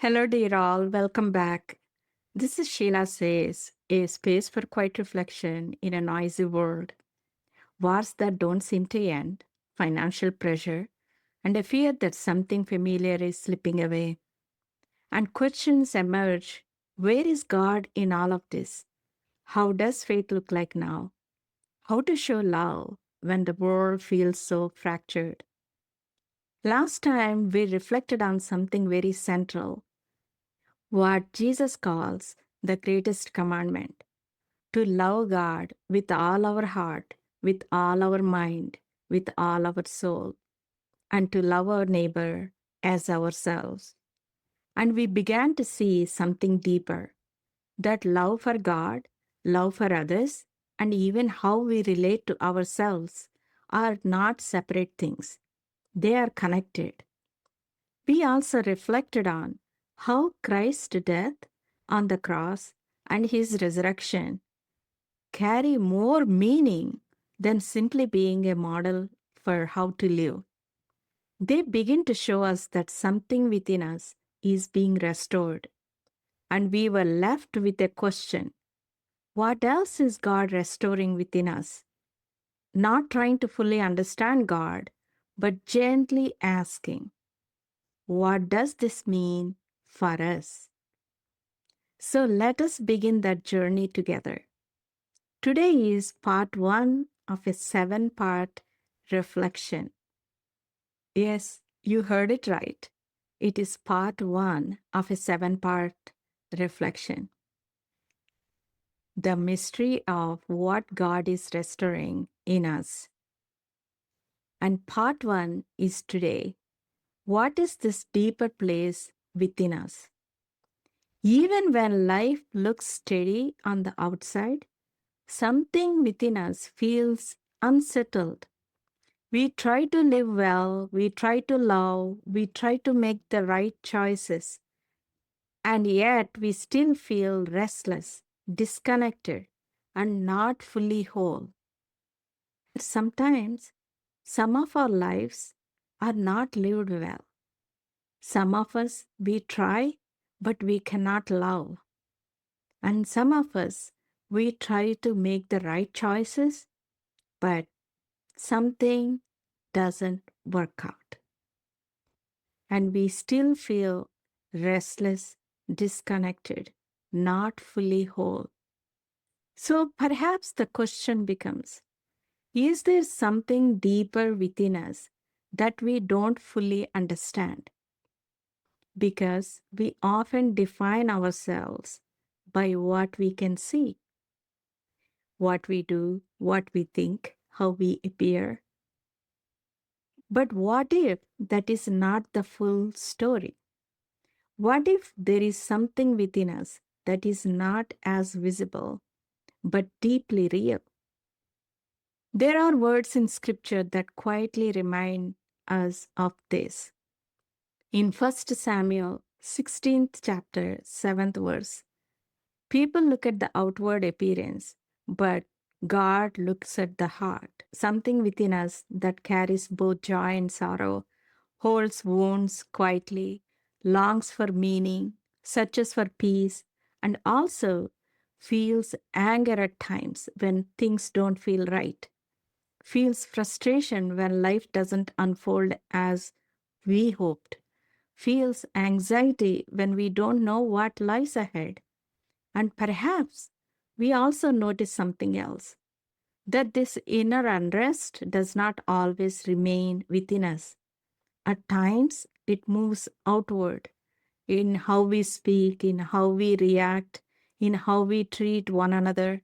Hello, dear all. Welcome back. This is SheelaSays, a space for quiet reflection in a noisy world. Wars that don't seem to end, financial pressure, and a fear that something familiar is slipping away. And questions emerge. Where is God in all of this? How does faith look like now? How to show love when the world feels so fractured? Last time we reflected on something very central, what Jesus calls the greatest commandment: to love God with all our heart, with all our mind, with all our soul, and to love our neighbor as ourselves. And we began to see something deeper, that love for God, love for others, and even how we relate to ourselves are not separate things, they are connected. We also reflected on how Christ's death on the cross and his resurrection carry more meaning than simply being a model for how to live. They begin to show us that something within us is being restored, and we were left with a question: what else is God restoring within us? Not trying to fully understand God, but gently asking, what does this mean for us? So let us begin that journey together. Today is part one of a seven-part reflection. Yes, you heard it right. It is part one of a seven-part reflection. The mystery of what God is restoring in us. And part one is today. What is this deeper place within us? Even when life looks steady on the outside, something within us feels unsettled. We try to live well, we try to love, we try to make the right choices, and yet we still feel restless, disconnected, and not fully whole. Sometimes, some of our lives are not lived well. Some of us, we try, but we cannot love. And some of us, we try to make the right choices, but something doesn't work out. And we still feel restless, disconnected, not fully whole. So perhaps the question becomes, is there something deeper within us that we don't fully understand? Because we often define ourselves by what we can see, what we do, what we think, how we appear. But what if that is not the full story? What if there is something within us that is not as visible but deeply real? There are words in scripture that quietly remind us of this. In 1 Samuel 16th chapter 7th verse, people look at the outward appearance, but God looks at the heart. Something within us that carries both joy and sorrow, holds wounds quietly, longs for meaning, searches for peace, and also feels anger at times when things don't feel right, feels frustration when life doesn't unfold as we hoped, feels anxiety when we don't know what lies ahead. And perhaps we also notice something else, that this inner unrest does not always remain within us. At times, it moves outward in how we speak, in how we react, in how we treat one another,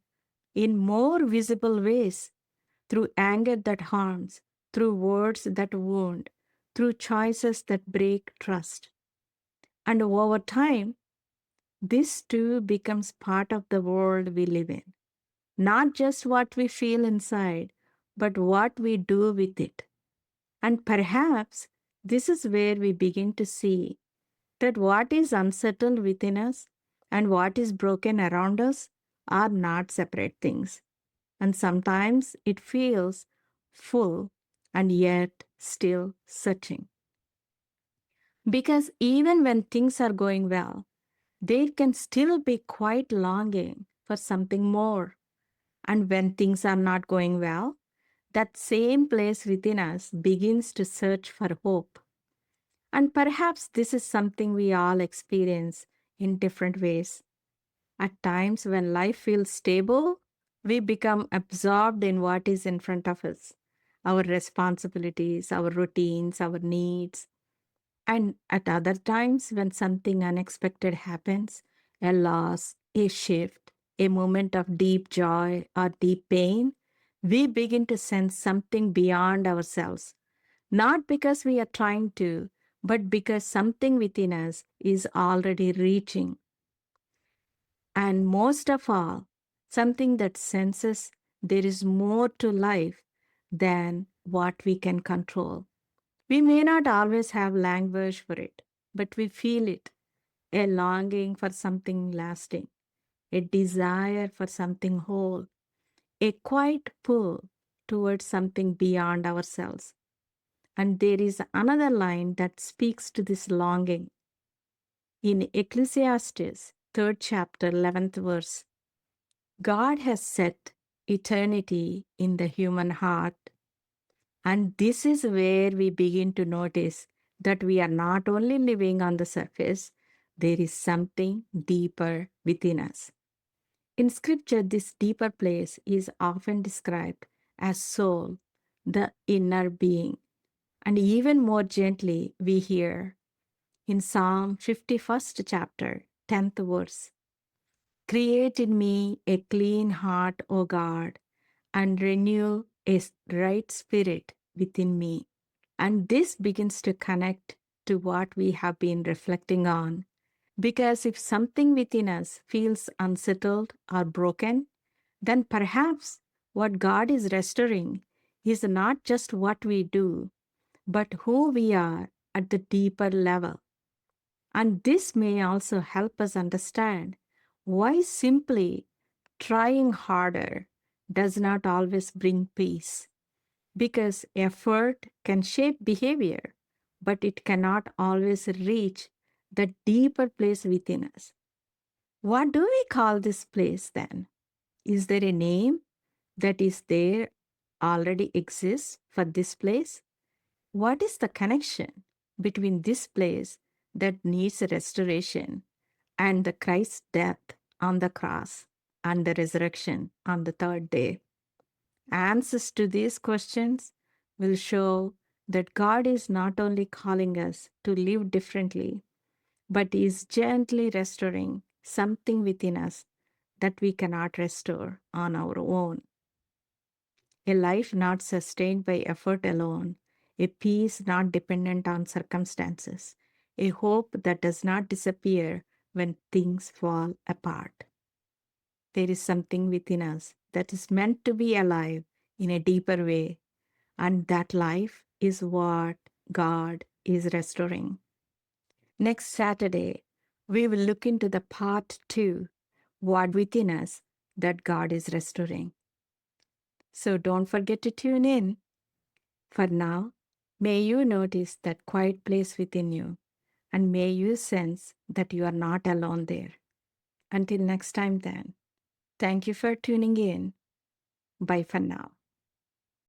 in more visible ways, through anger that harms, through words that wound, through choices that break trust. And over time, this too becomes part of the world we live in. Not just what we feel inside, but what we do with it. And perhaps this is where we begin to see that what is unsettled within us and what is broken around us are not separate things. And sometimes it feels full and yet still searching. Because even when things are going well, there can still be quite longing for something more. And when things are not going well, that same place within us begins to search for hope. And perhaps this is something we all experience in different ways. At times when life feels stable, we become absorbed in what is in front of us, our responsibilities, our routines, our needs. And at other times, when something unexpected happens, a loss, a shift, a moment of deep joy or deep pain, we begin to sense something beyond ourselves, not because we are trying to, but because something within us is already reaching. And most of all, something that senses there is more to life than what we can control. We may not always have language for it, but we feel it, a longing for something lasting, a desire for something whole, a quiet pull towards something beyond ourselves. And there is another line that speaks to this longing. In Ecclesiastes, 3rd chapter, 11th verse, God has set eternity in the human heart. And this is where we begin to notice that we are not only living on the surface, there is something deeper within us. In scripture, this deeper place is often described as soul, the inner being. And even more gently, we hear in Psalm 51st chapter, 10th verse, create in me a clean heart, O God, and renew a right spirit within me. And this begins to connect to what we have been reflecting on. Because if something within us feels unsettled or broken, then perhaps what God is restoring is not just what we do, but who we are at the deeper level. And this may also help us understand why simply trying harder does not always bring peace. Because effort can shape behavior, but it cannot always reach the deeper place within us. What do we call this place then? Is there a name that is there already exists for this place? What is the connection between this place that needs restoration and the Christ's death on the cross and the resurrection on the third day? Answers to these questions will show that God is not only calling us to live differently, but is gently restoring something within us that we cannot restore on our own. A life not sustained by effort alone, a peace not dependent on circumstances, a hope that does not disappear when things fall apart. There is something within us that is meant to be alive in a deeper way, and that life is what God is restoring. Next Saturday, we will look into the part 2, what within us that God is restoring. So don't forget to tune in. For now, may you notice that quiet place within you, and may you sense that you are not alone there. Until next time, then, thank you for tuning in. Bye for now.